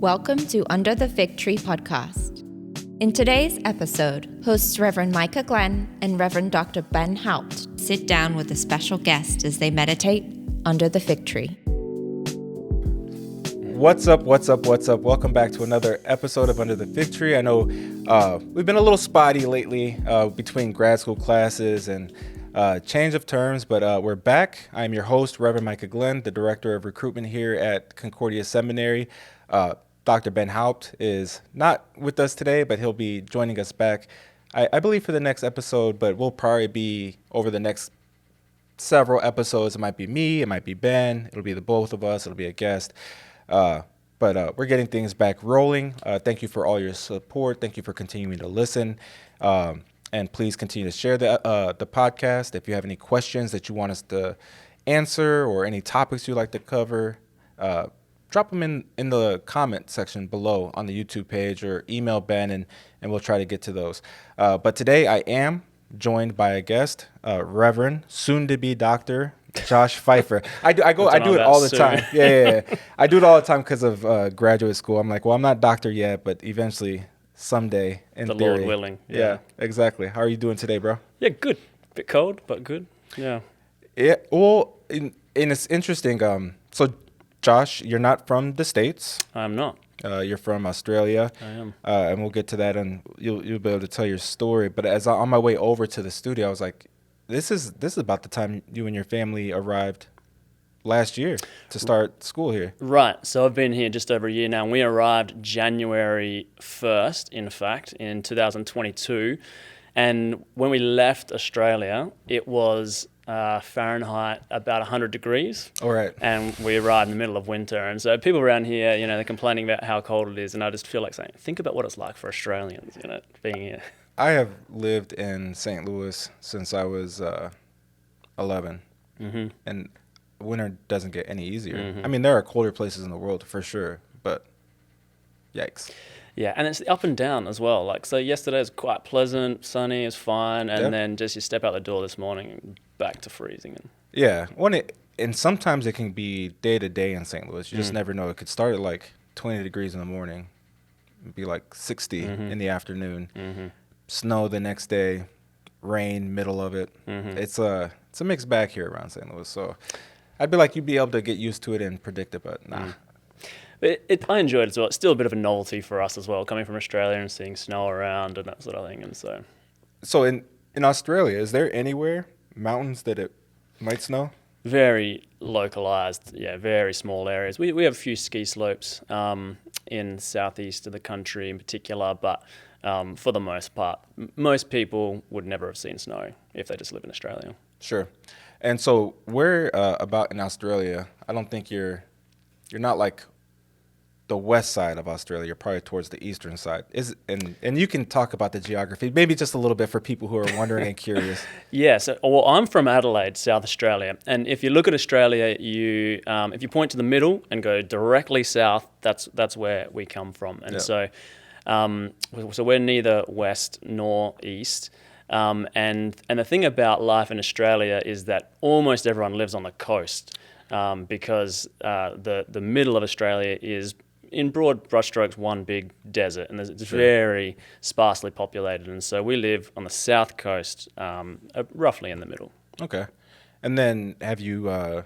Welcome to Under the Fig Tree podcast. In today's episode, hosts Reverend Micah Glenn and Reverend Dr. Ben Haupt sit down with a special guest as they meditate under the fig tree. What's up? Welcome back to another episode of Under the Fig Tree. I know we've been a little spotty lately between grad school classes and change of terms, but we're back. I'm your host, Reverend Micah Glenn, the Director of Recruitment here at Concordia Seminary. Dr. Ben Haupt is not with us today, but he'll be joining us back, I believe, for the next episode, but we'll probably be over the next several episodes. It might be me, it might be Ben, it'll be the both of us, it'll be a guest. But we're getting things back rolling. Thank you for all your support. Thank you for continuing to listen. And please continue to share the podcast. If you have any questions that you want us to answer or any topics you'd like to cover, drop them in the comment section below on the YouTube page or email Ben and we'll try to get to those. But today I am joined by a guest, Reverend, soon-to-be Dr. Josh Pfeiffer. I do it all the time. Yeah. I do it all the time because of graduate school. I'm like, well, I'm not doctor yet, but eventually someday in the theory. Lord willing. Yeah, exactly. How are you doing today, bro? Yeah, good. Bit cold, but good. Yeah. Yeah. Well, and it's interesting. So Josh, you're not from the States. I'm not. You're from Australia. I am. And we'll get to that, and you'll be able to tell your story. But as on my way over to the studio, I was like, this is about the time you and your family arrived last year to start school here. Right. So I've been here just over a year now. And we arrived January 1st, in fact, in 2022. And when we left Australia, it was Fahrenheit about 100 degrees. All right. And we arrived in the middle of winter. And so people around here, they're complaining about how cold it is. And I just feel like saying, think about what it's like for Australians, being here. I have lived in St. Louis since I was 11. Mm-hmm. And winter doesn't get any easier. Mm-hmm. I mean, there are colder places in the world for sure, but yikes. Yeah, and it's up and down as well. Like, so yesterday was quite pleasant, sunny, it's fine, and then just you step out the door this morning and back to freezing. Yeah, and sometimes it can be day to day in St. Louis. You just never know. It could start at like 20 degrees in the morning, be like 60 in the afternoon, snow the next day, rain middle of it. It's a mixed bag here around St. Louis. So I'd be like, you'd be able to get used to it and predict it, but nah. I enjoyed it as well. It's still a bit of a novelty for us as well, coming from Australia and seeing snow around and that sort of thing. And so in Australia, is there anywhere, mountains that it might snow? Very localized, very small areas. We have a few ski slopes in southeast of the country in particular, but for the most part, most people would never have seen snow if they just live in Australia. Sure. And so where about in Australia, I don't think you're not like the west side of Australia. You're probably towards the eastern side. And you can talk about the geography, maybe just a little bit for people who are wondering and curious. Yeah, so I'm from Adelaide, South Australia, and if you look at Australia, you if you point to the middle and go directly south, that's where we come from, and so we're neither west nor east. And the thing about life in Australia is that almost everyone lives on the coast because the middle of Australia is, in broad brushstrokes, one big desert, and it's very sparsely populated. And so we live on the south coast, roughly in the middle. Okay. And then have you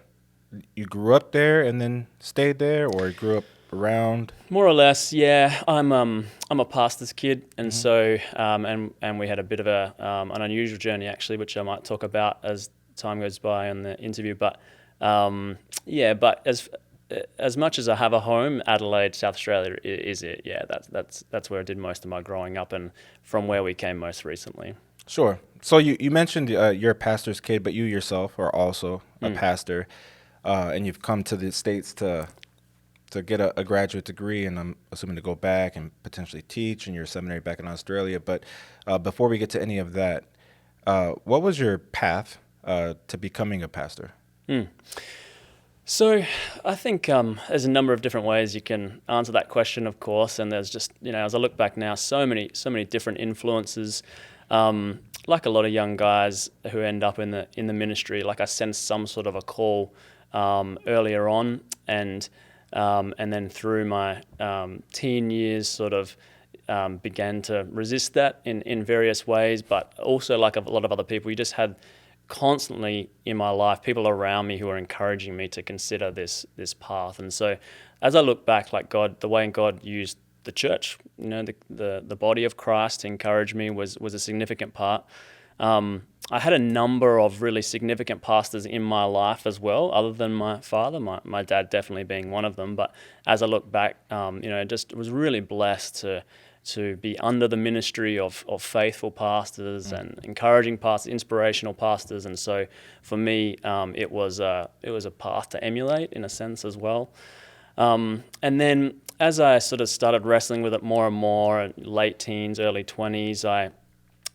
you grew up there and then stayed there, or grew up around? More or less, yeah. I'm a pastor's kid, and so and we had a bit of an unusual journey actually, which I might talk about as time goes by in the interview. But but as much as I have a home, Adelaide, South Australia is it. Yeah, that's where I did most of my growing up, and from where we came most recently. Sure. So you mentioned you're a pastor's kid, but you yourself are also a pastor, and you've come to the States to get a graduate degree, and I'm assuming to go back and potentially teach in your seminary back in Australia. But before we get to any of that, what was your path to becoming a pastor? So I think there's a number of different ways you can answer that question, of course, and there's just, as I look back now, so many different influences. Like a lot of young guys who end up in the ministry, like I sensed some sort of a call earlier on, and And then through my teen years, sort of began to resist that in various ways. But also, like a lot of other people, you just had constantly in my life people around me who were encouraging me to consider this path. And so as I look back, like God, the way God used the church, the body of Christ to encourage me was a significant part. I had a number of really significant pastors in my life as well, other than my father, my dad definitely being one of them. But as I look back, just was really blessed to be under the ministry of faithful pastors and encouraging pastors, inspirational pastors. And so for me, it was a path to emulate in a sense as well. And then as I sort of started wrestling with it more and more, late teens, early 20s, I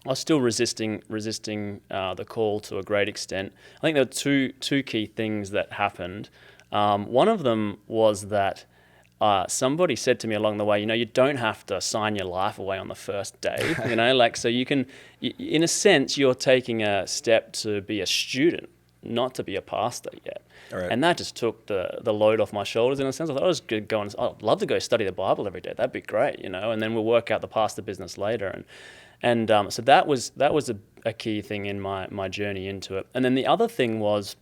was still resisting the call to a great extent. I think there were two key things that happened. One of them was that somebody said to me along the way, you don't have to sign your life away on the first day, so you can, in a sense, you're taking a step to be a student, not to be a pastor yet. Right. And that just took the load off my shoulders in a sense. I thought I was good going, I'd love to go study the Bible every day. That'd be great, and then we'll work out the pastor business later. And so that was a key thing in my journey into it. And then the other thing was,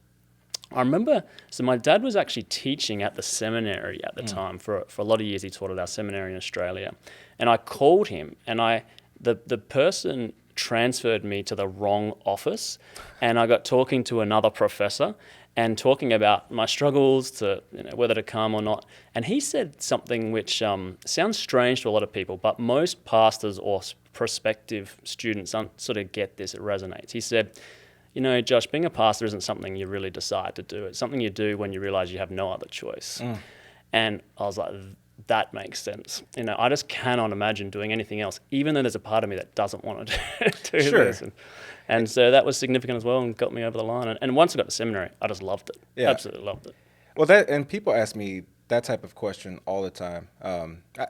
I remember, so my dad was actually teaching at the seminary at the time. For a lot of years he taught at our seminary in Australia. And I called him, and the person transferred me to the wrong office, and I got talking to another professor and talking about my struggles to whether to come or not. And he said something which sounds strange to a lot of people, but most pastors or prospective students sort of get this, it resonates. He said, Josh, being a pastor isn't something you really decide to do. It's something you do when you realize you have no other choice. And I was like, that makes sense. I just cannot imagine doing anything else, even though there's a part of me that doesn't want to do Sure. this. And so that was significant as well and got me over the line. And once I got to seminary, I just loved it. Yeah. Absolutely loved it. Well, and people ask me that type of question all the time.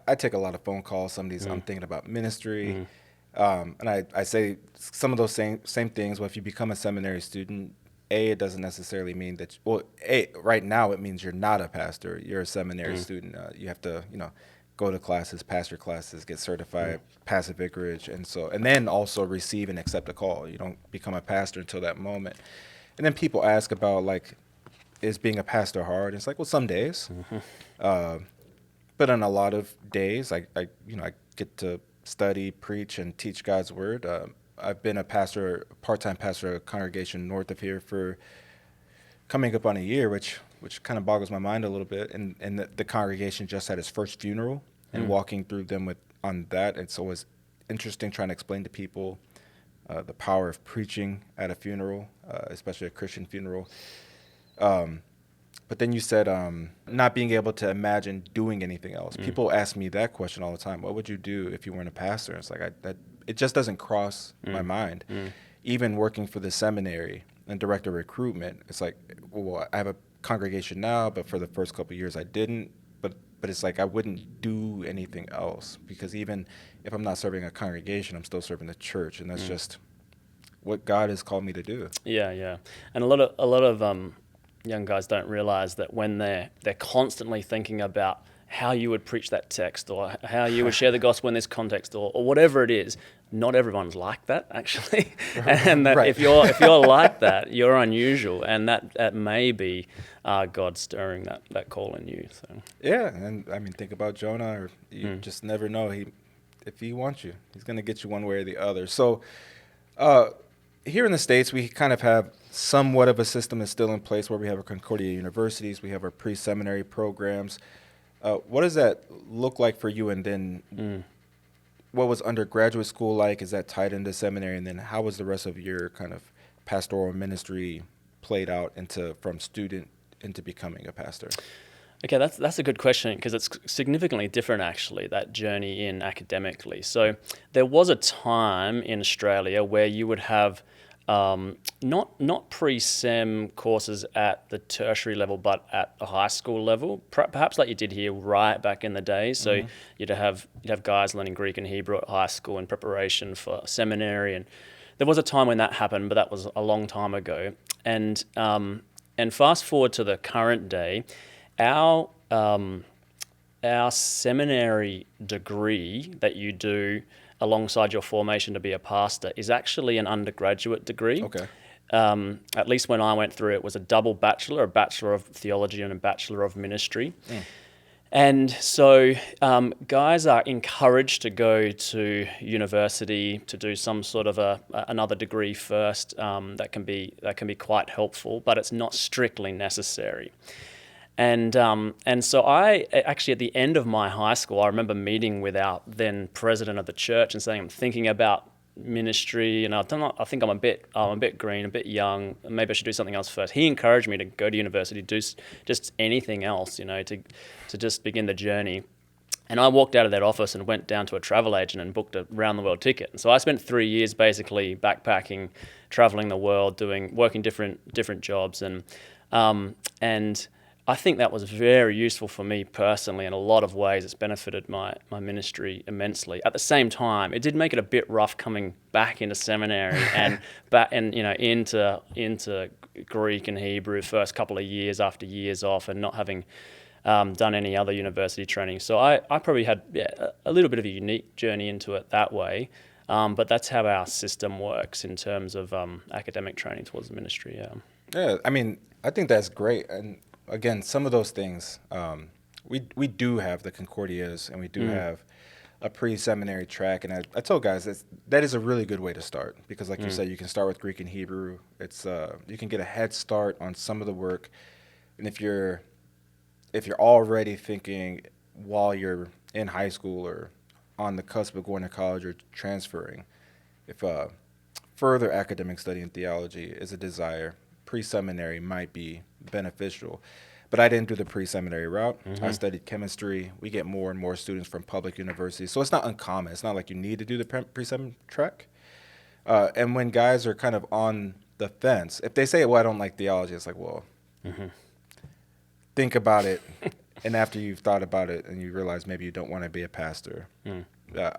I take a lot of phone calls. Some of these, I'm thinking about ministry. And I say some of those same things. Well, if you become a seminary student, it doesn't necessarily mean that, right now it means you're not a pastor. You're a seminary student. You have to, go to classes, pass your classes, get certified, pass a vicarage, and then also receive and accept a call. You don't become a pastor until that moment. And then people ask about, like, is being a pastor hard? And it's like, well, some days. But on a lot of days, I get to study, preach, and teach God's word. I've been a part-time pastor at a congregation north of here for coming up on a year, which kind of boggles my mind a little bit. And the congregation just had its first funeral, and walking through them on that, it's always interesting trying to explain to people the power of preaching at a funeral, especially a Christian funeral. But then you said not being able to imagine doing anything else. People ask me that question all the time. What would you do if you weren't a pastor? It's like it just doesn't cross my mind. Even working for the seminary and director of recruitment, it's like, well, I have a congregation now, but for the first couple of years I didn't. But it's like I wouldn't do anything else, because even if I'm not serving a congregation, I'm still serving the church, and that's just what God has called me to do. Yeah. And a lot of young guys don't realize that when they're constantly thinking about how you would preach that text, or how you would share the gospel in this context, or whatever it is, not everyone's like that, actually. And that if you're like that, you're unusual, and that may be God stirring that call in you. So yeah, and I mean, think about Jonah. Or you just never know. If he wants you, he's going to get you one way or the other. So here in the States, we kind of have somewhat of a system that's still in place, where we have our Concordia universities, we have our pre-seminary programs. What does that look like for you? And then what was undergraduate school like? Is that tied into seminary? And then how was the rest of your kind of pastoral ministry played out from student into becoming a pastor? Okay, that's a good question, because it's significantly different, actually, that journey in academically. So there was a time in Australia where you would have not pre-sem courses at the tertiary level, but at a high school level, perhaps like you did here right back in the day. So you'd have guys learning Greek and Hebrew at high school in preparation for seminary, and there was a time when that happened, but that was a long time ago. And fast forward to the current day, our our seminary degree that you do alongside your formation to be a pastor is actually an undergraduate degree. Okay. At least when I went through it, was a double bachelor, a bachelor of theology and a bachelor of ministry. And so guys are encouraged to go to university to do some sort of another degree first. That can be quite helpful, but it's not strictly necessary. And so I actually, at the end of my high school, I remember meeting with our then president of the church and saying, I'm thinking about ministry, and I think I'm a bit green, a bit young. Maybe I should do something else first. He encouraged me to go to university, do just anything else, to just begin the journey. And I walked out of that office and went down to a travel agent and booked a round the world ticket. And so I spent 3 years basically backpacking, traveling the world, working different jobs, and I think that was very useful for me personally in a lot of ways. It's benefited my ministry immensely. At the same time, it did make it a bit rough coming back into seminary and into Greek and Hebrew first couple of years after years off and not having done any other university training. So I probably had a little bit of a unique journey into it that way. But that's how our system works in terms of academic training towards the ministry. Yeah, I mean, I think that's great. And again, some of those things, we do have the Concordias and we do have a pre-seminary track. And I told guys that is a really good way to start because like you said, you can start with Greek and Hebrew. It's you can get a head start on some of the work. And if you're already thinking while you're in high school or on the cusp of going to college or transferring, if further academic study in theology is a desire, pre-seminary might be beneficial. But I didn't do the pre-seminary route. I studied chemistry. We get more and more students from public universities. So it's not uncommon. It's not like you need to do the pre-sem track. And when guys are kind of on the fence, if they say, well, I don't like theology, it's like, well, think about it. And after you've thought about it and you realize maybe you don't want to be a pastor,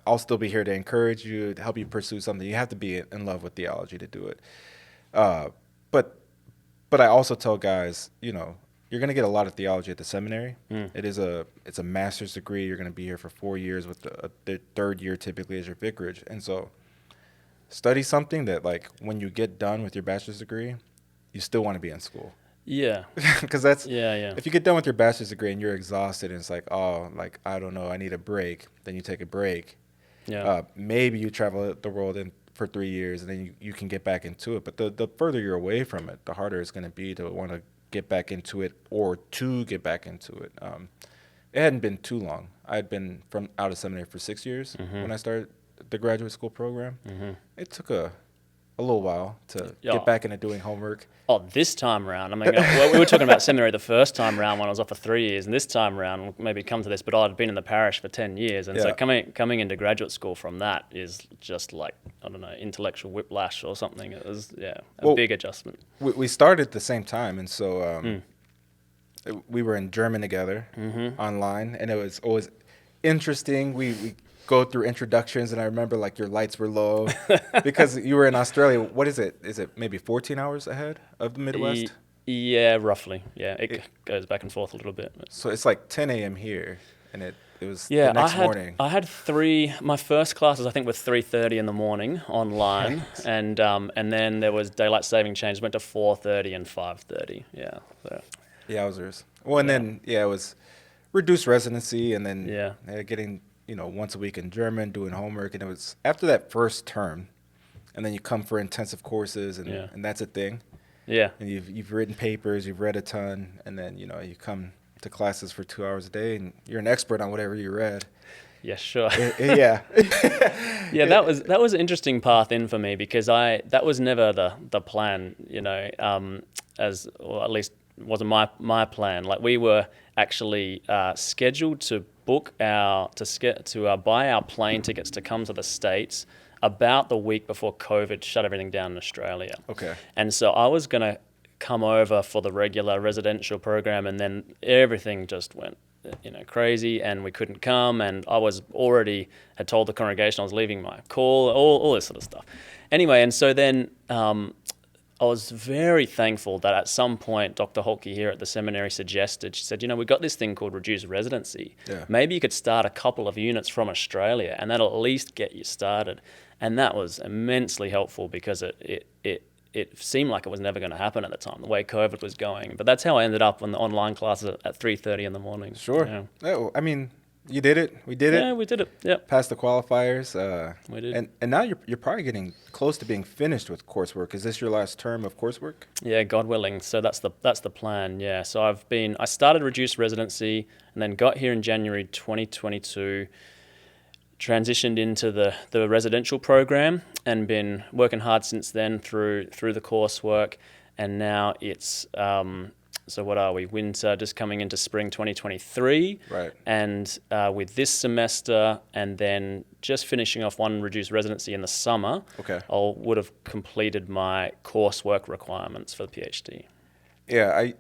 I'll still be here to encourage you, to help you pursue something. You have to be in love with theology to do it. But I also tell guys, you're going to get a lot of theology at the seminary. It's a master's degree. You're going to be here for 4 years with the third year typically as your vicarage. And so study something that like when you get done with your bachelor's degree, you still want to be in school. Yeah. Because if you get done with your bachelor's degree and you're exhausted and it's like, oh, like, I don't know, I need a break. Then you take a break. Yeah. Maybe you travel the world for 3 years and then you can get back into it. But the further you're away from it, the harder it's going to be to want to get back into it or to get back into it. It hadn't been too long. I had been out of seminary for 6 years when I started the graduate school program. It took a little while to get back into doing homework. Oh, this time around, I mean, we were talking about seminary the first time around when I was off for 3 years, and this time around, we'll maybe come to this, but I'd been in the parish for 10 years, and so coming into graduate school from that is just like, I don't know, intellectual whiplash or something. It was, a big adjustment. We started at the same time, and so we were in German together online, and it was always interesting. We go through introductions, and I remember like your lights were low because you were in Australia. What is it? Is it maybe 14 hours ahead of the Midwest? Yeah, roughly. Yeah, it goes back and forth a little bit. So it's like 10 a.m. here, and it was the next morning. I had my first classes I think were 3:30 in the morning online, and then there was daylight saving change, went to 4:30 and 5:30. Yeah. So. Yowzers. Well, and then it was reduced residency, and then getting once a week in German, doing homework, and it was after that first term, and then you come for intensive courses, and that's a thing. Yeah. And you've written papers, you've read a ton, and then you come to classes for 2 hours a day, and you're an expert on whatever you read. Yeah, sure. Yeah. That was an interesting path in for me because that was never the plan, or at least wasn't my plan. Like we were actually scheduled to buy our plane tickets to come to the States about the week before COVID shut everything down in Australia. Okay. And so I was going to come over for the regular residential program, and then everything just went crazy, and we couldn't come, and I was already had told the congregation I was leaving my call, all this sort of stuff. Anyway, and so then was very thankful that at some point Dr. Holke here at the seminary suggested, she said, we got this thing called reduced residency. Yeah. Maybe you could start a couple of units from Australia, and that'll at least get you started. And that was immensely helpful because it seemed like it was never going to happen at the time, the way COVID was going. But that's how I ended up on the online classes at 3:30 in the morning. Sure. Yeah. Oh, I mean, you did it. We did it. Yeah, we did it. Yeah. Passed the qualifiers. We did. And now you're probably getting close to being finished with coursework. Is this your last term of coursework? Yeah, God willing. So that's the plan. Yeah. So I started reduced residency and then got here in January 2022. Transitioned into the residential program and been working hard since then through the coursework, and now it's so what are we, winter just coming into spring 2023, right? And with this semester and then just finishing off one reduced residency in the summer, okay, I would have completed my coursework requirements for the PhD. Yeah,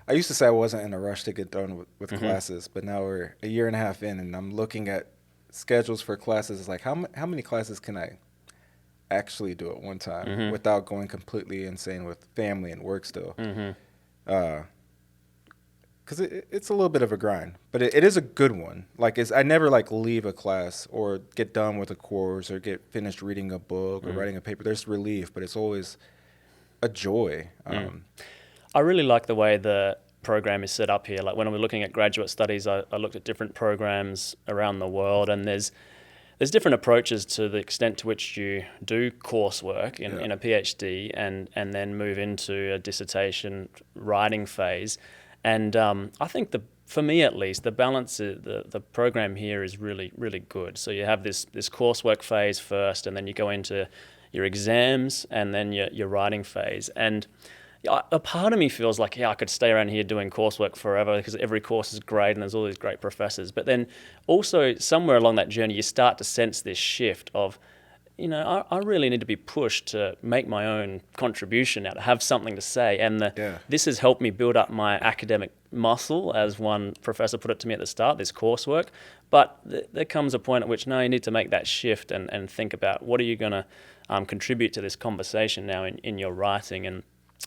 I used to say I wasn't in a rush to get done with classes, but now we're a year and a half in, and I'm looking at schedules for classes. It's like, how many classes can I actually do at one time without going completely insane with family and work still? Because it's a little bit of a grind, but it is a good one. Like, I never leave a class or get done with a course or get finished reading a book or writing a paper. There's relief, but it's always a joy. I really like the way the program is set up here. Like when we're looking at graduate studies, I looked at different programs around the world, and there's different approaches to the extent to which you do coursework in a PhD and then move into a dissertation writing phase. And I think for me at least, the balance, the program here is really, really good. So you have this coursework phase first, and then you go into your exams and then your writing phase. And a part of me feels like, I could stay around here doing coursework forever because every course is great and there's all these great professors. But then also somewhere along that journey, you start to sense this shift of, I really need to be pushed to make my own contribution now, to have something to say. And this has helped me build up my academic muscle, as one professor put it to me at the start, this coursework. But there comes a point at which, you need to make that shift and think about what are you going to contribute to this conversation now in your writing. And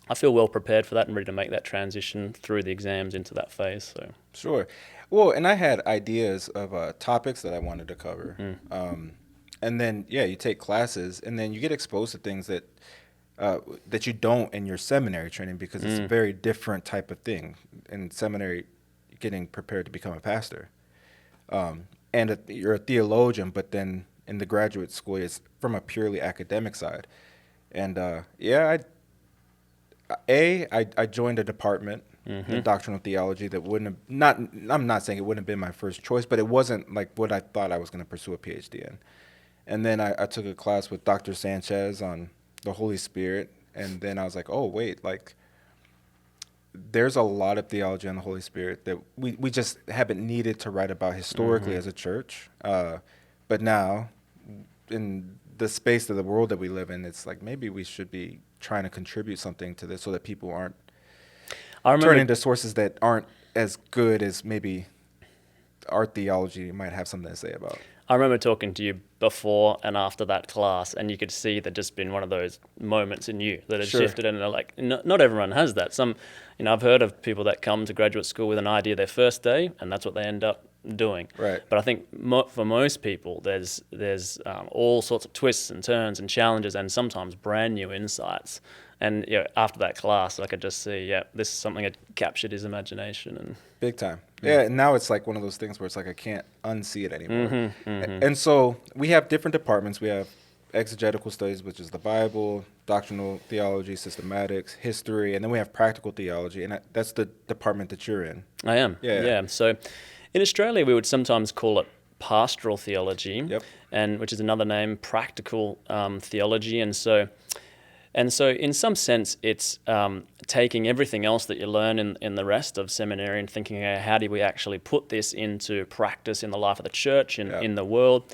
I feel well prepared for that and ready to make that transition through the exams into that phase. So Sure. Well, and I had ideas of topics that I wanted to cover. And then, you take classes, and then you get exposed to things that you don't in your seminary training, because it's a very different type of thing. In seminary, getting prepared to become a pastor. And you're a theologian, but then in the graduate school, it's from a purely academic side. And I joined a department in doctrinal theology that I'm not saying it wouldn't have been my first choice, but it wasn't like what I thought I was going to pursue a PhD in. And then I took a class with Dr. Sanchez on the Holy Spirit, and then I was like, oh, wait, there's a lot of theology on the Holy Spirit that we just haven't needed to write about historically as a church. But now, in the space of the world that we live in, it's like maybe we should be trying to contribute something to this so that people aren't turning to sources that aren't as good as maybe our theology might have something to say about. I remember talking to you before and after that class, and you could see that just been one of those moments in you that had shifted, and like not everyone has that. Some, I've heard of people that come to graduate school with an idea their first day, and that's what they end up doing. Right. But I think for most people, there's all sorts of twists and turns and challenges, and sometimes brand new insights. And after that class, I could just see, this is something that captured his imagination. And big time. Yeah, and now it's like one of those things where it's like I can't unsee it anymore. And so we have different departments. We have exegetical studies, which is the Bible, doctrinal theology, systematics, history, and then we have practical theology, and that's the department that you're in. I am. Yeah. So in Australia, we would sometimes call it pastoral theology, and which is another name, practical theology. And so in some sense, it's taking everything else that you learn in the rest of seminary and thinking, how do we actually put this into practice in the life of the church, in the world?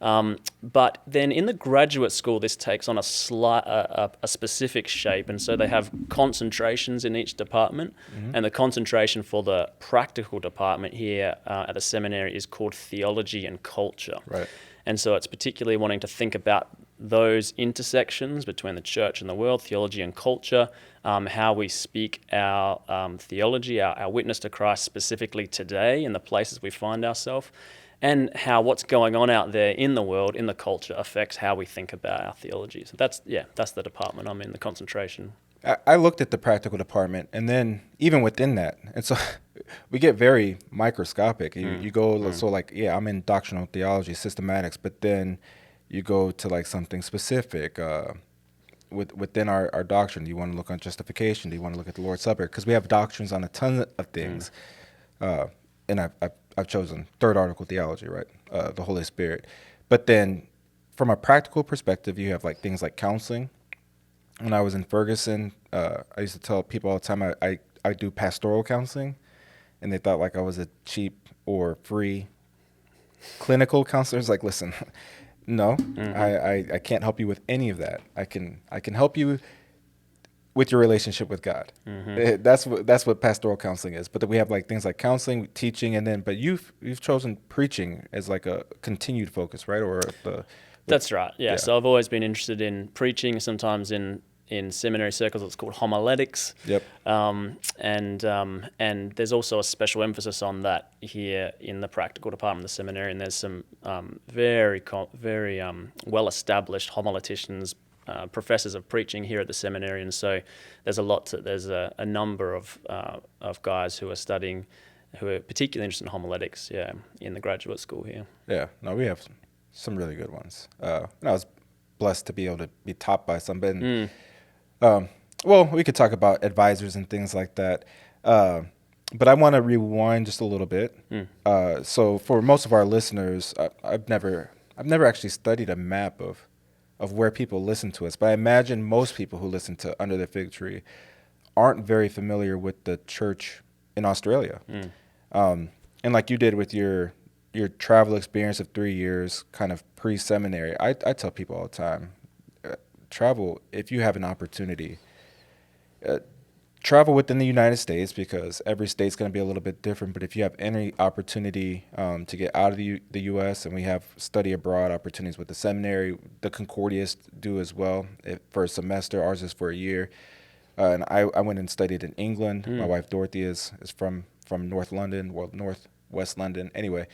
But then in the graduate school, this takes on a specific shape. And so they have concentrations in each department. And the concentration for the practical department here at the seminary is called theology and culture. Right. And so it's particularly wanting to think about those intersections between the church and the world, theology and culture, how we speak our theology, our witness to Christ specifically today in the places we find ourselves, and how what's going on out there in the world, in the culture, affects how we think about our theology. So that's the department I'm in, the concentration. I looked at the practical department, and then even within that, and so we get very microscopic. You go, so like, I'm in doctrinal theology, systematics, but then you go to like something specific within our doctrine. Do you want to look on justification? Do you want to look at the Lord's Supper? Because we have doctrines on a ton of things. And I've chosen third article theology, right? The Holy Spirit. But then from a practical perspective, you have like things like counseling. When I was in Ferguson, I used to tell people all the time I do pastoral counseling, and they thought like I was a cheap or free clinical counselor. It's like, listen, no, I can't help you with any of that. I can help you with your relationship with God. That's what pastoral counseling is. But then we have like things like counseling, teaching, and then you've chosen preaching as like a continued focus, right? Or That's right. Yeah. So I've always been interested in preaching. Sometimes in seminary circles, it's called homiletics. Yep. And there's also a special emphasis on that here in the practical department of the seminary. And there's some very well-established homileticians, professors of preaching here at the seminary. And so there's a number of guys who are studying, who are particularly interested in homiletics, in the graduate school here. Yeah. No, we have some really good ones. And I was blessed to be able to be taught by some. Well, we could talk about advisors and things like that. But I want to rewind just a little bit. So for most of our listeners, I've never actually studied a map of where people listen to us. But I imagine most people who listen to Under the Fig Tree aren't very familiar with the church in Australia. And like you did with your travel experience of 3 years, kind of pre-seminary, I tell people all the time, travel, if you have an opportunity, travel within the United States, because every state's going to be a little bit different. But if you have any opportunity to get out of the U.S., and we have study abroad opportunities with the seminary, the Concordias do as well for a semester. Ours is for a year. And I went and studied in England. My wife Dorothy is from North London, Northwest London. Anyway,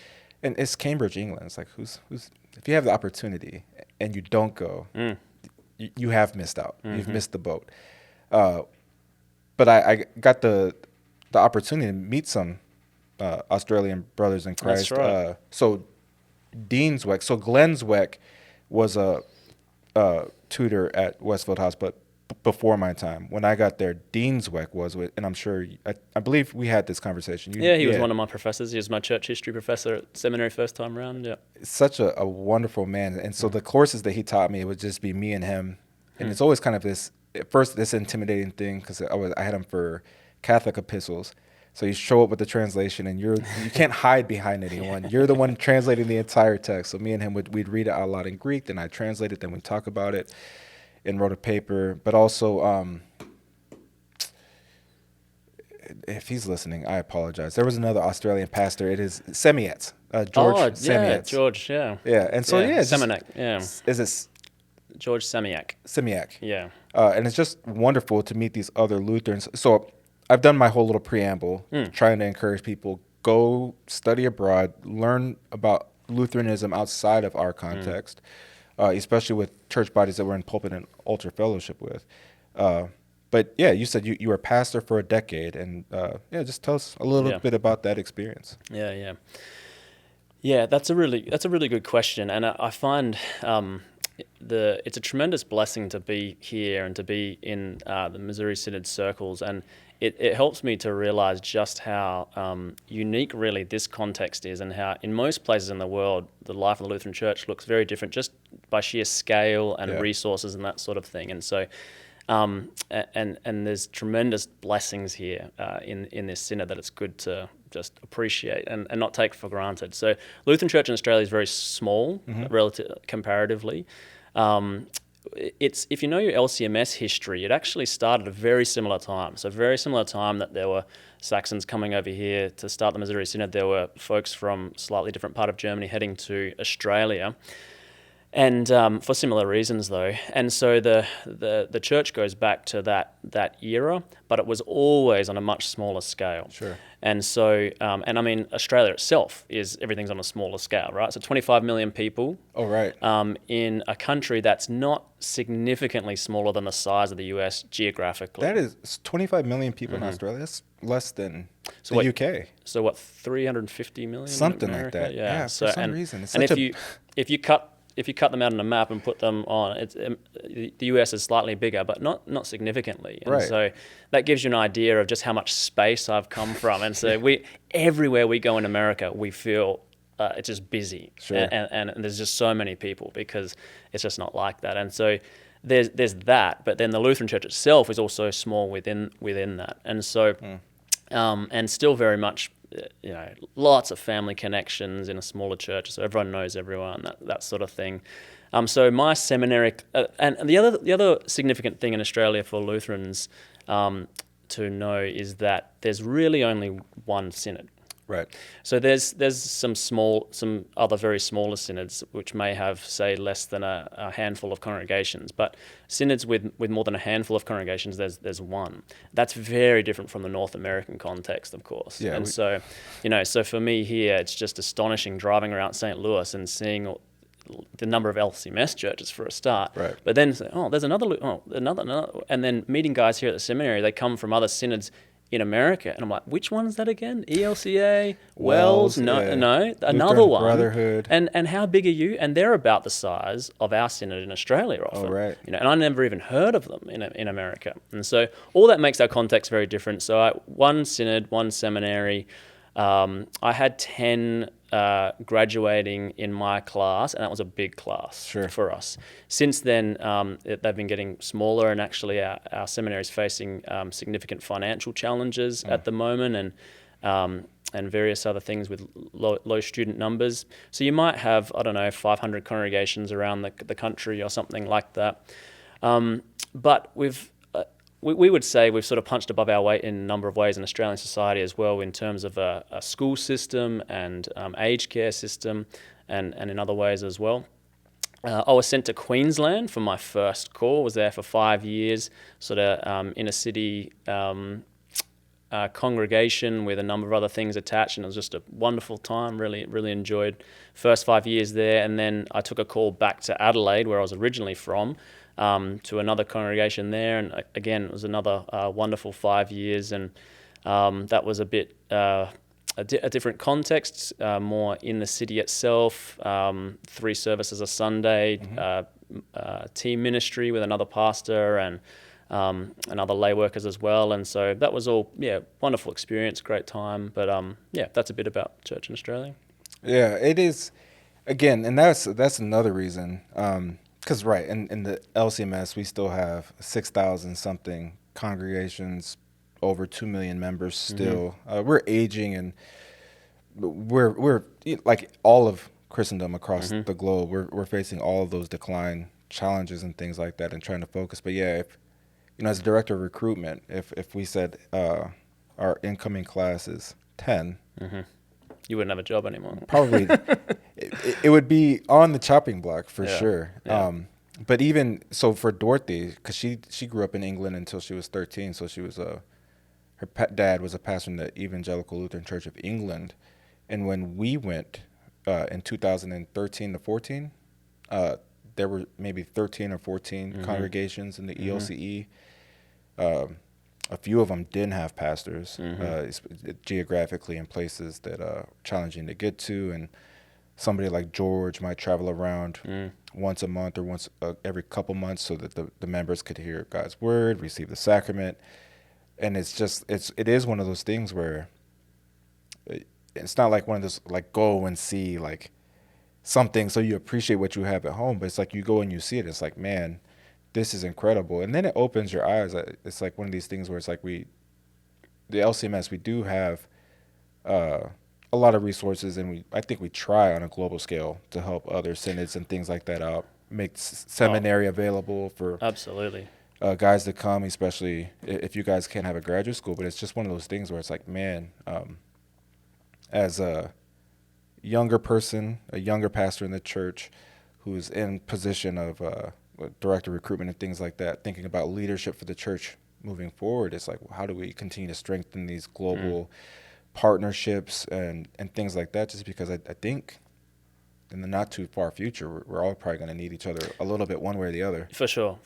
and it's Cambridge, England. It's like who's if you have the opportunity and you don't go, you have missed out. You've missed the boat. But I got the opportunity to meet some Australian brothers in Christ. That's right. So Dean Zweck, so Glenn Zweck was a tutor at Westfield House, but before my time. When I got there, Dean Zweck was with, and I'm sure, I believe we had this conversation. He was one of my professors. He was my church history professor at seminary first time around. Yeah, such a wonderful man. And so the courses that he taught me, it would just be me and him. And it's always kind of this, at first, this intimidating thing, because I had him for Catholic epistles. So you show up with the translation, and you can't hide behind anyone. You're the one translating the entire text. So me and him, we'd read it out loud in Greek, then I translate it, then we talk about it, and wrote a paper. But also, if he's listening, I apologize. There was another Australian pastor. It is Semietz, George Semietz. George, yeah. Yeah, and so, Semiak, yeah. Is this George Semiak. Semiak. Yeah. And it's just wonderful to meet these other Lutherans. So I've done my whole little preamble trying to encourage people, go study abroad, learn about Lutheranism outside of our context, especially with church bodies that we're in pulpit and altar fellowship with. But yeah, you said you were a pastor for a decade, and just tell us a little bit about that experience. Yeah, that's a really good question, and I find it's a tremendous blessing to be here and to be in the Missouri Synod circles, and it helps me to realize just how unique really this context is, and how in most places in the world the life of the Lutheran Church looks very different just by sheer scale and resources and that sort of thing. And so and there's tremendous blessings here in this synod that it's good to just appreciate and not take for granted. So Lutheran Church in Australia is very small, relative comparatively. It's, if you know your LCMS history, it actually started at a very similar time. So very similar time that there were Saxons coming over here to start the Missouri Synod. There were folks from slightly different part of Germany heading to Australia. And for similar reasons, though. And so the church goes back to that era, but it was always on a much smaller scale. Sure. And so, and I mean, Australia itself everything's on a smaller scale, right? So 25 million people. Oh, right. In a country that's not significantly smaller than the size of the US geographically. That is 25 million people in Australia. That's less than the UK. So what, 350 million? Something in like America? that. Yeah, So, for some reason. It's and such if you cut them out on a map and put them on, the US is slightly bigger, but not significantly. And right. so that gives you an idea of just how much space I've come from. And so everywhere we go in America, we feel it's just busy. Sure. And there's just so many people because it's just not like that. And so there's that, but then the Lutheran Church itself is also small within that. And so, and still very much, lots of family connections in a smaller church, so everyone knows everyone, that sort of thing. So my seminary, and the other significant thing in Australia for Lutherans to know is that there's really only one synod. Right. So there's some other very smaller synods which may have, say, less than a handful of congregations, but synods with more than a handful of congregations, there's one. That's very different from the North American context, of course. Yeah. And so for me here, it's just astonishing driving around St. Louis and seeing the number of LCMS churches for a start. Right. But then there's another, and then meeting guys here at the seminary, they come from other synods in America, and I'm like, which one is that again? ELCA, Wells, no, another Lutheran one. Brotherhood. And how big are you? And they're about the size of our synod in Australia often. Oh, right. And I never even heard of them in America. And so all that makes our context very different. So one synod, one seminary. I had 10 graduating in my class, and that was a big class for us. Since then, they've been getting smaller, and actually our seminary is facing significant financial challenges at the moment, and various other things with low student numbers. So you might have, 500 congregations around the country or something like that. But we would say we've sort of punched above our weight in a number of ways in Australian society as well, in terms of a school system and aged care system, and in other ways as well. I was sent to Queensland for my first call, was there for 5 years, sort of in a city congregation with a number of other things attached, and it was just a wonderful time, really, really enjoyed first 5 years there. And then I took a call back to Adelaide, where I was originally from, to another congregation there, and again it was another wonderful 5 years, and that was a bit a different context, more in the city itself, 3 services a Sunday, team ministry with another pastor and other lay workers as well, and so that was all wonderful experience, great time. But that's a bit about church in Australia. Yeah, it is. Again, and that's another reason. Because, right, in the LCMS, we still have 6,000 something congregations, over 2 million members still. We're aging, and we're like all of Christendom across the globe. We're facing all of those decline challenges and things like that, and trying to focus. But yeah, if as a director of recruitment, if we said our incoming class is 10. You wouldn't have a job anymore. Probably, it would be on the chopping block for sure. Yeah. But even so, for Dorothy, because she grew up in England until she was 13, so she was her dad was a pastor in the Evangelical Lutheran Church of England, and when we went in 2013 to 14, there were maybe 13 or 14 congregations in the ELCE. A few of them didn't have pastors, geographically in places that are challenging to get to, and somebody like George might travel around once a month or once every couple months so that the members could hear God's word, receive the sacrament. And it is one of those things where it's not like one of those, like, go and see like something so you appreciate what you have at home, but it's like you go and you see it, it's like, man, this is incredible. And then it opens your eyes. It's like one of these things where it's like the LCMS, we do have a lot of resources, and I think we try on a global scale to help other synods and things like that out, make seminary available for absolutely guys to come, especially if you guys can't have a graduate school. But it's just one of those things where it's like, man, as a younger person, a younger pastor in the church, who's in position of director of recruitment and things like that, thinking about leadership for the church moving forward. It's like, well, how do we continue to strengthen these global partnerships and things like that? Just because I think in the not too far future, we're all probably going to need each other a little bit one way or the other. For sure.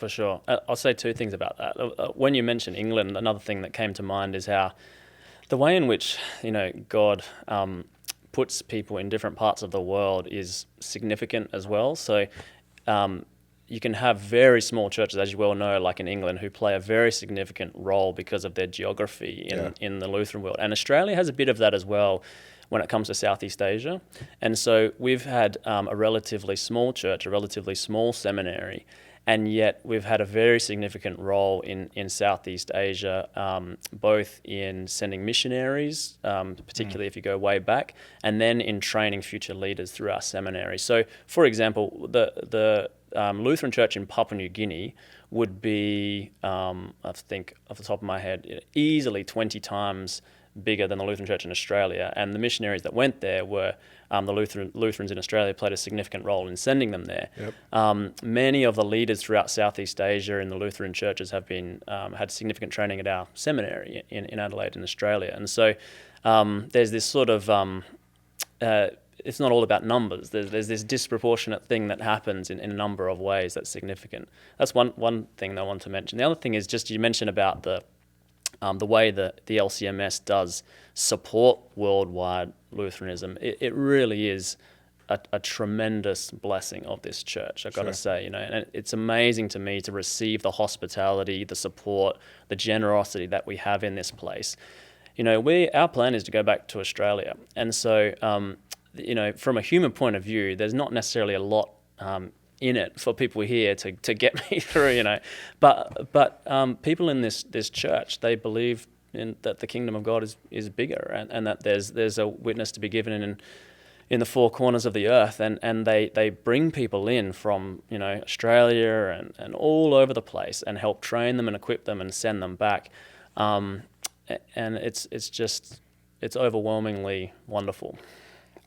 I'll say two things about that. When you mentioned England, another thing that came to mind is how the way in which, God puts people in different parts of the world is significant as well. So you can have very small churches, as you well know, like in England, who play a very significant role because of their geography in the Lutheran world. And Australia has a bit of that as well when it comes to Southeast Asia. And so we've had a relatively small church, a relatively small seminary, and yet we've had a very significant role in Southeast Asia, both in sending missionaries, particularly if you go way back, and then in training future leaders through our seminary. So, for example, the Lutheran Church in Papua New Guinea would be, I think off the top of my head, easily 20 times bigger than the Lutheran Church in Australia, and the missionaries that went there were the Lutherans in Australia played a significant role in sending them there. Yep. Many of the leaders throughout Southeast Asia in the Lutheran churches have been had significant training at our seminary in Adelaide in Australia, and so there's this sort of it's not all about numbers. There's this disproportionate thing that happens in a number of ways that's significant. That's one thing that I want to mention. The other thing is just you mentioned about the way that the LCMS does support worldwide Lutheranism. It really is a tremendous blessing of this church, I've got to say, and it's amazing to me to receive the hospitality, the support, the generosity that we have in this place. Our plan is to go back to Australia, and so from a human point of view, there's not necessarily a lot in it for people here to get me through, but people in this church, they believe that the kingdom of God is bigger, and that there's a witness to be given in the four corners of the earth, and they bring people in from Australia and all over the place and help train them and equip them and send them back, and it's overwhelmingly wonderful.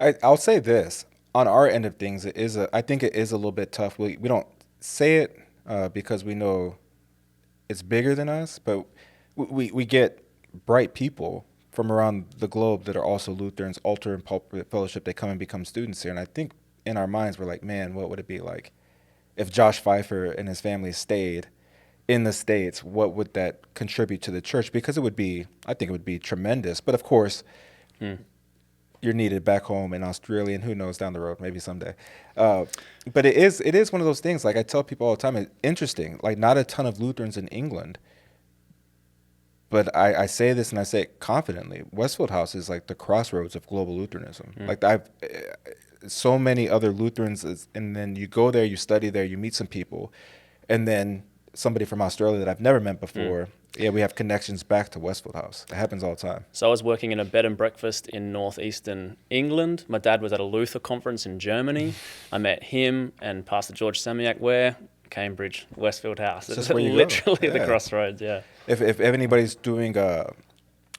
I'll say this. On our end of things, I think it is a little bit tough. We don't say it because we know it's bigger than us, but we get bright people from around the globe that are also Lutherans, altar and pulpit fellowship. They come and become students here, and I think in our minds we're like, man, what would it be like if Josh Pfeiffer and his family stayed in the States? What would that contribute to the church? Because I think it would be tremendous. But of course, you're needed back home in Australia, and who knows down the road, maybe someday. But it is one of those things. Like I tell people all the time, it's interesting. Like not a ton of Lutherans in England, but I say this and I say it confidently. Westfield House is like the crossroads of global Lutheranism. Like so many other Lutherans, and then you go there, you study there, you meet some people, and then somebody from Australia that I've never met before. Yeah, we have connections back to Westfield House. It happens all the time. So I was working in a bed and breakfast in northeastern England. My dad was at a Luther conference in Germany. I met him and Pastor George Samiak where? Cambridge, Westfield House. It's literally the crossroads, yeah. If anybody's doing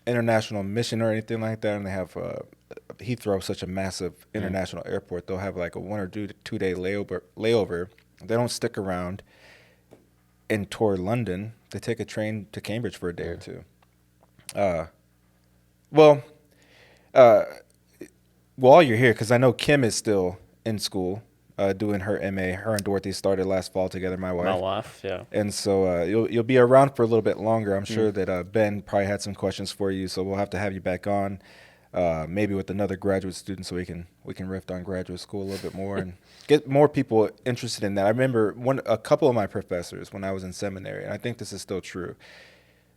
international mission or anything like that, and they have Heathrow, such a massive international airport, they'll have like a 1 or 2 day layover. They don't stick around and tour London. They take a train to Cambridge for a day or two. While you're here, because I know Kim is still in school doing her MA. Her and Dorothy started last fall together, my wife. My wife, yeah. And so you'll be around for a little bit longer. I'm sure that Ben probably had some questions for you, so we'll have to have you back on, maybe with another graduate student, so we can riff on graduate school a little bit more and get more people interested in that. I remember a couple of my professors when I was in seminary, and I think this is still true.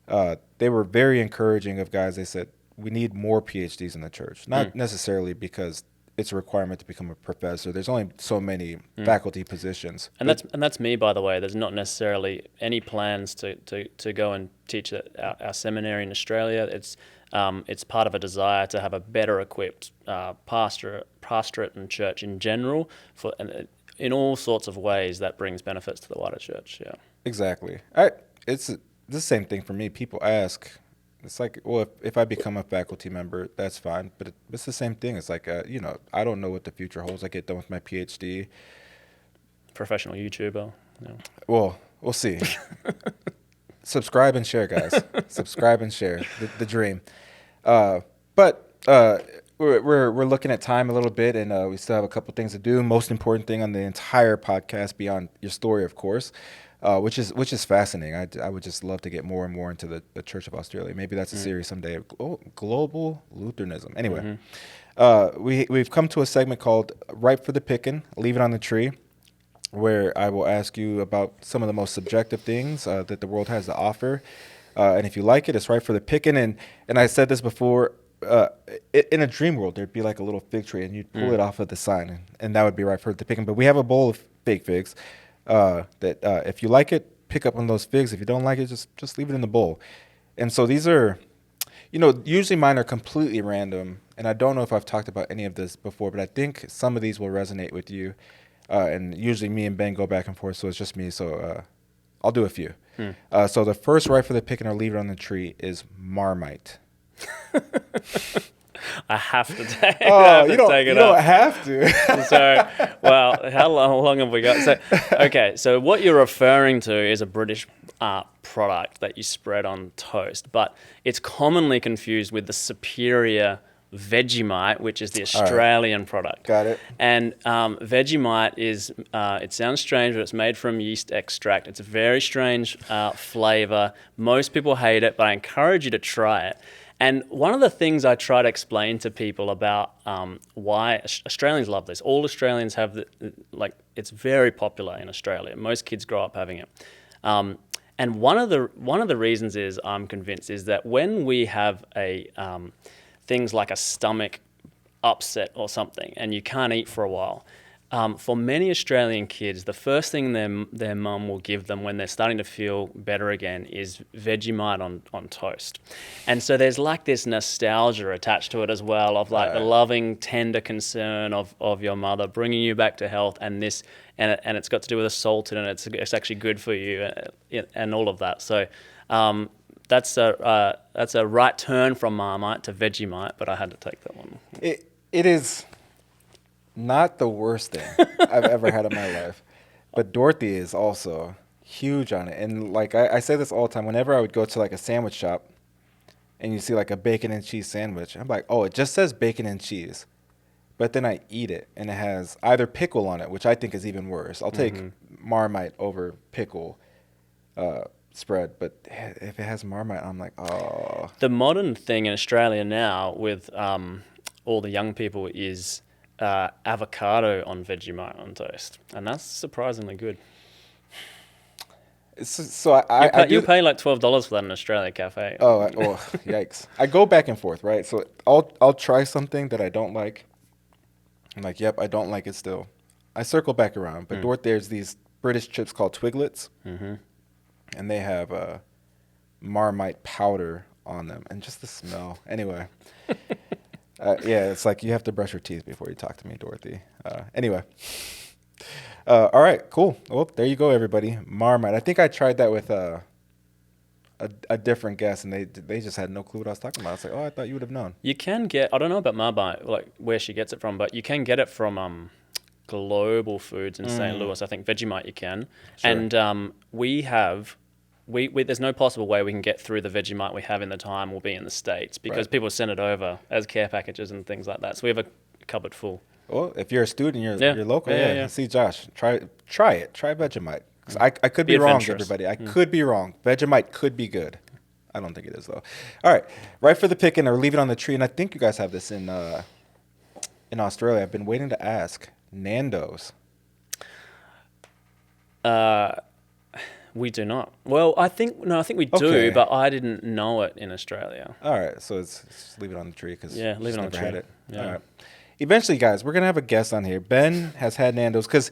They were very encouraging of guys. They said, we need more PhDs in the church, not necessarily because it's a requirement to become a professor. There's only so many faculty positions. And that's me, by the way. There's not necessarily any plans to go and teach at our seminary in Australia. It's part of a desire to have a better equipped pastorate and church in general in all sorts of ways that brings benefits to the wider church. Yeah, exactly. It's the same thing for me. People ask, it's like, well, if I become a faculty member, that's fine. But it's the same thing. It's like, I don't know what the future holds. I get done with my Ph.D. professional YouTuber. Yeah. Well, we'll see. Subscribe and share, guys. Subscribe and share. The dream. But we're looking at time a little bit, and we still have a couple things to do. Most important thing on the entire podcast, beyond your story, of course, which is fascinating. I would just love to get more and more into the Church of Australia. Maybe that's a series someday. Global Lutheranism. Anyway, we've come to a segment called "Ripe for the Picking." Leave it on the tree, where I will ask you about some of the most subjective things that the world has to offer. And if you like it, it's right for the picking. And I said this before, in a dream world, there'd be like a little fig tree, and you'd pull it off of the sign, and that would be right for the picking. But we have a bowl of fake figs that if you like it, pick up on those figs. If you don't like it, just leave it in the bowl. And so these are, usually mine are completely random. And I don't know if I've talked about any of this before, but I think some of these will resonate with you. And usually me and Ben go back and forth, so it's just me. So I'll do a few. So the first right for the picking or leave it on the tree is Marmite. I have to take. You don't have to. So, well, how long have we got? So, okay. So what you're referring to is a British product that you spread on toast, but it's commonly confused with the superior Vegemite, which is the Australian product. Got it. And Vegemite is, it sounds strange, but it's made from yeast extract. It's a very strange flavor. Most people hate it, but I encourage you to try it. And one of the things I try to explain to people about why Australians love this. All Australians have it's very popular in Australia. Most kids grow up having it. And one of the reasons is, I'm convinced, is that when we have a things like a stomach upset or something, and you can't eat for a while, for many Australian kids, the first thing their mum will give them when they're starting to feel better again is Vegemite on toast. And so there's like this nostalgia attached to it as well, of like the loving, tender concern of your mother bringing you back to health, and this, and it's got to do with the salt in it, it's actually good for you, and all of that. So that's a right turn from Marmite to Vegemite, but I had to take that one. It is not the worst thing I've ever had in my life, but Dorothy is also huge on it. And like I say this all the time, whenever I would go to like a sandwich shop and you see like a bacon and cheese sandwich, I'm like, oh, it just says bacon and cheese. But then I eat it and it has either pickle on it, which I think is even worse. I'll take Marmite over pickle spread, but if it has Marmite, I'm like, oh. The modern thing in Australia now with all the young people is avocado on Vegemite on toast, and that's surprisingly good. So you pay like $12 for that in an Australia cafe. Oh, yikes! I go back and forth, right? So I'll try something that I don't like. I'm like, yep, I don't like it still. I circle back around, but there's these British chips called Twiglets, and they have Marmite powder on them, and just the smell. Anyway. Yeah, it's like you have to brush your teeth before you talk to me, Dorothy. Anyway. All right, cool. Well, there you go, everybody. Marmite. I think I tried that with a different guest, and they just had no clue what I was talking about. I was like, oh, I thought you would have known. You can get, I don't know about Marmite, like where she gets it from, but you can get it from Global Foods in St. Louis. I think Vegemite you can. Sure. And we have... there's no possible way we can get through the Vegemite we have in the time we'll be in the States, because people send it over as care packages and things like that. So we have a cupboard full. Well, if you're a student, you're local. Yeah. See, Josh, try it. Try Vegemite. 'Cause I could be wrong, everybody. I could be wrong. Vegemite could be good. I don't think it is, though. All right. Right for the picking or leave it on the tree. And I think you guys have this in Australia. I've been waiting to ask. Nando's. We do not. Well, I think we do, but I didn't know it in Australia. All right, so it's just leave it on the tree because leave it on the tree. Had it. Yeah. All right. Eventually, guys, we're gonna have a guest on here. Ben has had Nando's because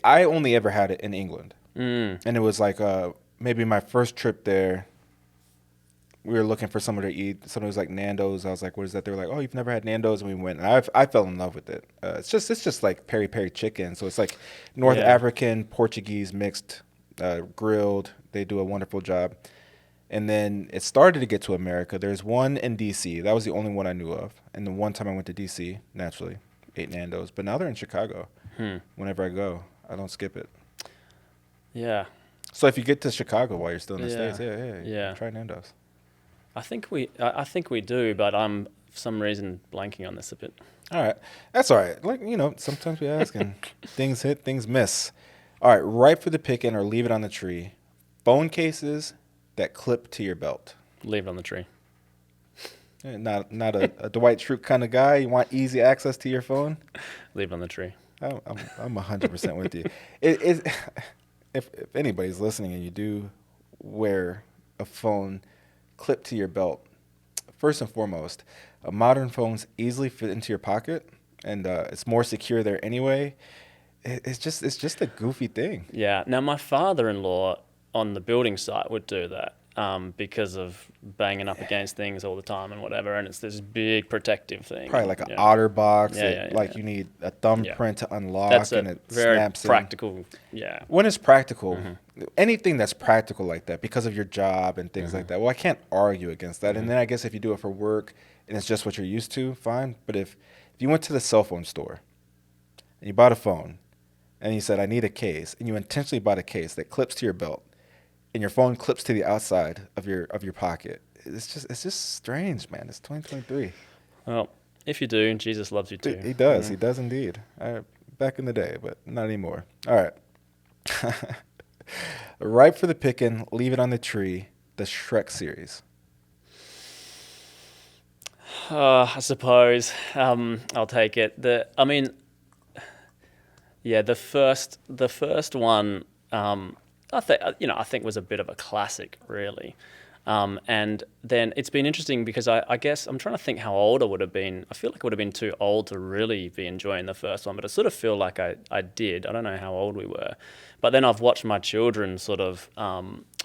I only ever had it in England, and it was like maybe my first trip there. We were looking for somewhere to eat. Somebody was like Nando's. I was like, "What is that?" They were like, "Oh, you've never had Nando's," and we went. And I fell in love with it. It's just like peri peri chicken. So it's like North African Portuguese mixed. Grilled. They do a wonderful job. And then it started to get to America. There's one in D.C. That was the only one I knew of. And the one time I went to D.C., naturally, ate Nando's. But now they're in Chicago whenever I go. I don't skip it. Yeah. So if you get to Chicago while you're still in the Yeah. States, Yeah. try Nando's. I think we do, but I'm for some reason blanking on this a bit. All right. That's all right. Like, sometimes we ask and things hit, things miss. All right. Ripe for the picking or leave it on the tree. Phone cases that clip to your belt. Leave it on the tree. Not a Dwight Schrute kind of guy. You want easy access to your phone? Leave it on the tree. I'm 100% with you. If anybody's listening and you do wear a phone clipped to your belt, first and foremost, modern phones easily fit into your pocket, and it's more secure there anyway. It's just a goofy thing. Yeah. Now, my father-in-law on the building site would do that because of banging up against things all the time and whatever, and it's this big protective thing. Probably like an OtterBox. Yeah. You need a thumbprint to unlock, That's and a it very snaps practical. in. Yeah. When it's practical, anything that's practical like that because of your job and things like that, well, I can't argue against that. And then I guess if you do it for work and it's just what you're used to, fine. But if you went to the cell phone store and you bought a phone and you said, I need a case, and you intentionally bought a case that clips to your belt and your phone clips to the outside of your pocket, it's just strange, man. It's 2023. Well, if you do, Jesus loves you too. He does. He does indeed. Back in the day, but not anymore. All right. Ripe for the picking, leave it on the tree, the Shrek series. I suppose I'll take it. The first one, I think was a bit of a classic, really. And then it's been interesting because I guess I'm trying to think how old I would have been. I feel like I would have been too old to really be enjoying the first one, but I sort of feel like I did. I don't know how old we were. But then I've watched my children sort of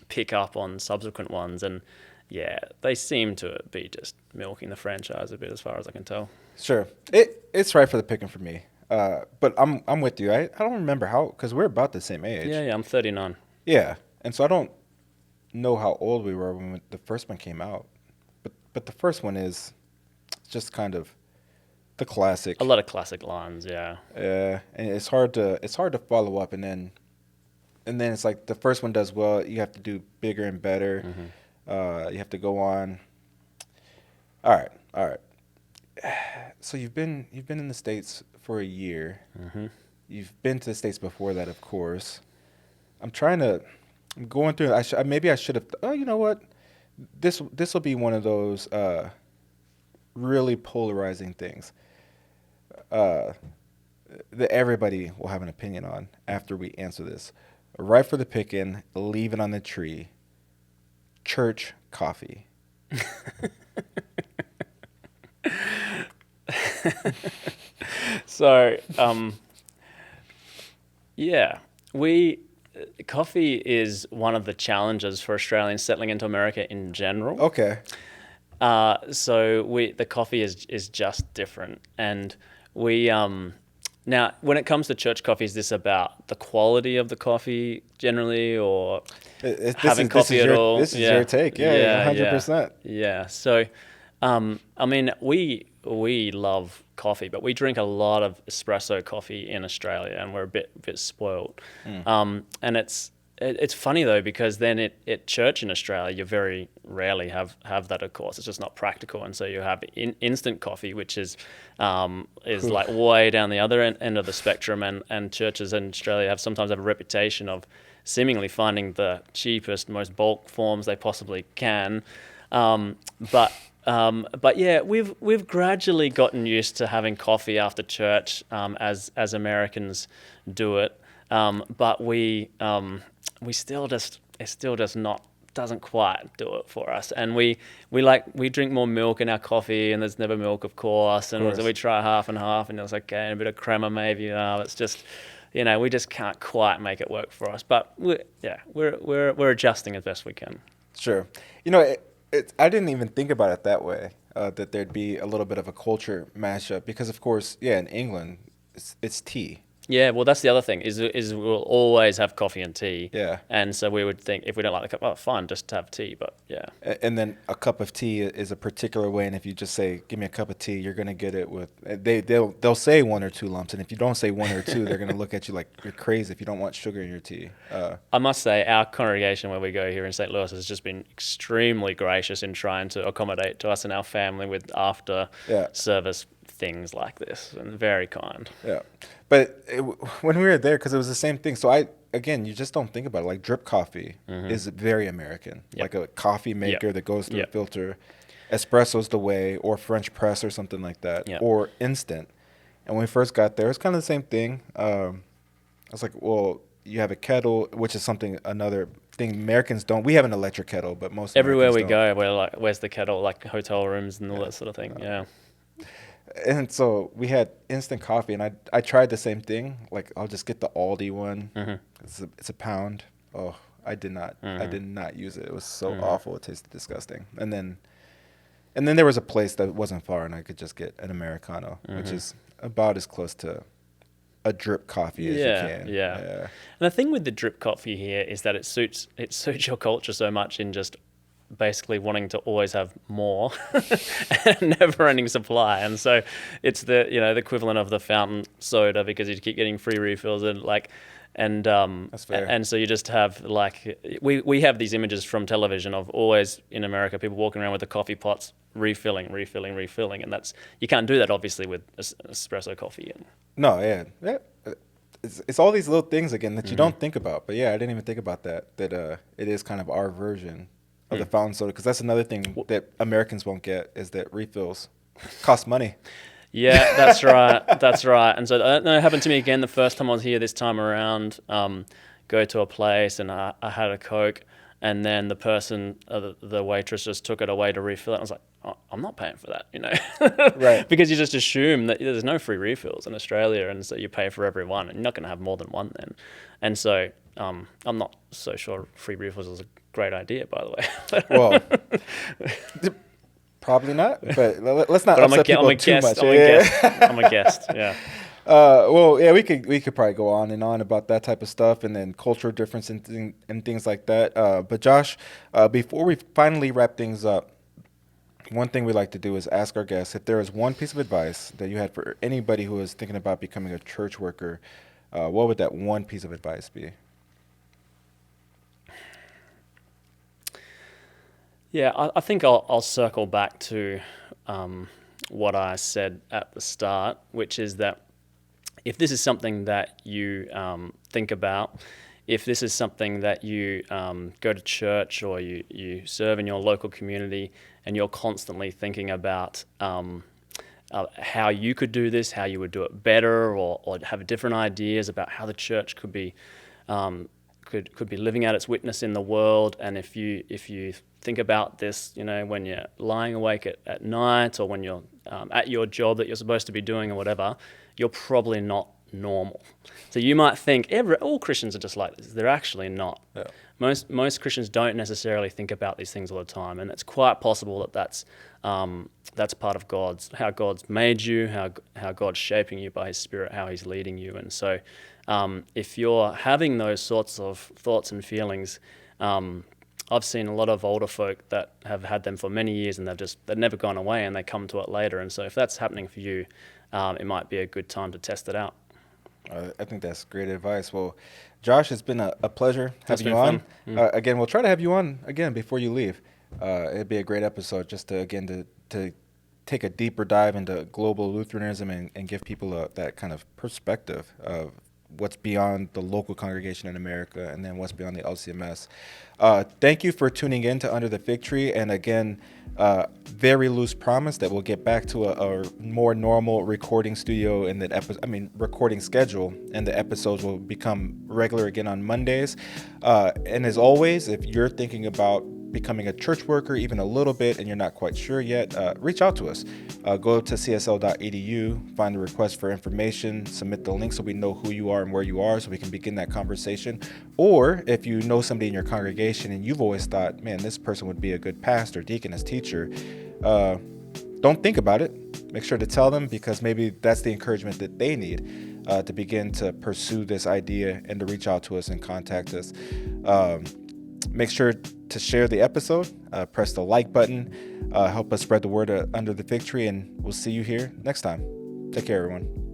pick up on subsequent ones, and yeah, they seem to be just milking the franchise a bit as far as I can tell. Sure. It's right for the picking for me. But I'm with you. I don't remember how, because we're about the same age. Yeah, I'm 39. Yeah. And so I don't know how old we were when the first one came out. But the first one is just kind of the classic. A lot of classic lines, yeah. Yeah, and it's hard to follow up, and then it's like the first one does well. You have to do bigger and better. You have to go on. All right. So you've been in the States for a year. You've been to the States before that, of course. I'm going through. Maybe I should have. Oh, you know what? This will be one of those really polarizing things that everybody will have an opinion on after we answer this. Right for the picking, leave it on the tree. Church coffee. So, coffee is one of the challenges for Australians settling into America in general. Okay. So the coffee is just different, and we now when it comes to church coffee, is this about the quality of the coffee generally, or having coffee at all? This is your take, yeah, 100%. Yeah. So, we love coffee, but we drink a lot of espresso coffee in Australia, and we're a bit spoiled. And it's funny though, because then at church in Australia, you very rarely have that. Of course, it's just not practical, and so you have instant coffee, which is like way down the other end of the spectrum. And churches in Australia sometimes have a reputation of seemingly finding the cheapest, most bulk forms they possibly can. But yeah, we've gradually gotten used to having coffee after church, as Americans do it. But it still just doesn't quite do it for us. And we drink more milk in our coffee, and there's never milk, of course. And so we try half and half, and it's okay, and a bit of crema maybe. It's just, we just can't quite make it work for us. But we're adjusting as best we can. Sure. I didn't even think about it that way, that there'd be a little bit of a culture mashup, because of course, in England, it's tea. Yeah, well, that's the other thing is we'll always have coffee and tea. Yeah. And so we would think if we don't like the cup, oh, fine, just have tea. But yeah. And then a cup of tea is a particular way, and if you just say, "Give me a cup of tea," you're gonna get it with they'll say 1 or 2 lumps, and if you don't say 1 or 2, they're gonna look at you like you're crazy if you don't want sugar in your tea. I must say, our congregation where we go here in St. Louis has just been extremely gracious in trying to accommodate to us and our family with after service things like this, and very kind. Yeah, but when we were there, because it was the same thing. So you just don't think about it. Like drip coffee is very American, like a coffee maker that goes through a filter. Espresso's the way, or French press or something like that, or instant. And when we first got there, it's kind of the same thing. I was like, well, you have a kettle, which is another thing Americans don't. We have an electric kettle, but most everywhere Americans we don't. go, we're like, where's the kettle? Like hotel rooms and all that sort of thing. Yeah. And so we had instant coffee, and I tried the same thing. Like, I'll just get the Aldi one. It's a pound. Oh, I did not use it. It was so awful. It tasted disgusting. And then there was a place that wasn't far, and I could just get an Americano, which is about as close to a drip coffee as you can. Yeah. And the thing with the drip coffee here is that it suits your culture so much in just basically wanting to always have more and never-ending supply, and so it's the equivalent of the fountain soda because you keep getting free refills That's fair. And so you just have we have these images from television of always in America people walking around with the coffee pots refilling, and that's you can't do that obviously with espresso coffee. No, yeah. It's all these little things again that you don't think about, but I didn't even think about that it is kind of our version of the fountain soda, because that's another thing that Americans won't get is that refills cost money. Yeah, that's right. And so that happened to me again the first time I was here this time around. Go to a place and I had a Coke, and then the person, the waitress just took it away to refill it. I was like, oh, I'm not paying for that, Right? Because you just assume that there's no free refills in Australia, and so you pay for every one, and you're not going to have more than one then. And so I'm not so sure free refills is a great idea, by the way. Well, probably not, but let's not upset people too much. I'm a guest, yeah. We could probably go on and on about that type of stuff, and then cultural difference and things like that. But Josh, before we finally wrap things up, one thing we like to do is ask our guests if there is one piece of advice that you had for anybody who is thinking about becoming a church worker. What would that one piece of advice be? Yeah, I think I'll circle back to what I said at the start, which is that if this is something that you think about, if this is something that you go to church or you serve in your local community and you're constantly thinking about how you could do this, how you would do it better, or have different ideas about how the church could be living out its witness in the world, and if you think about this, when you're lying awake at night, or when you're at your job that you're supposed to be doing or whatever, you're probably not normal. So you might think all Christians are just like this. They're actually not. Yeah. Most Christians don't necessarily think about these things all the time, and it's quite possible that that's part of how God's made you, how God's shaping you by His Spirit, how He's leading you. And so if you're having those sorts of thoughts and feelings, I've seen a lot of older folk that have had them for many years, and they've never gone away, and they come to it later. And so if that's happening for you, it might be a good time to test it out. I think that's great advice. Well, Josh, it's been a pleasure having you on. Again, we'll try to have you on again before you leave. It'd be a great episode just to take a deeper dive into global Lutheranism and give people that kind of perspective of what's beyond the local congregation in America, and then what's beyond the LCMS. Thank you for tuning in to Under the Fig Tree. And again, very loose promise that we'll get back to a more normal recording studio and recording schedule, and the episodes will become regular again on Mondays. And as always, if you're thinking about becoming a church worker even a little bit and you're not quite sure yet, reach out to us. Go to csl.edu, find the request for information, submit the link so we know who you are and where you are, so we can begin that conversation. Or if you know somebody in your congregation and you've always thought, man, this person would be a good pastor, deaconess, teacher, don't think about it. Make sure to tell them, because maybe that's the encouragement that they need. to begin to pursue this idea and to reach out to us and contact us. Make sure to share the episode, press the like button, help us spread the word under the fig tree, and we'll see you here next time. Take care, everyone.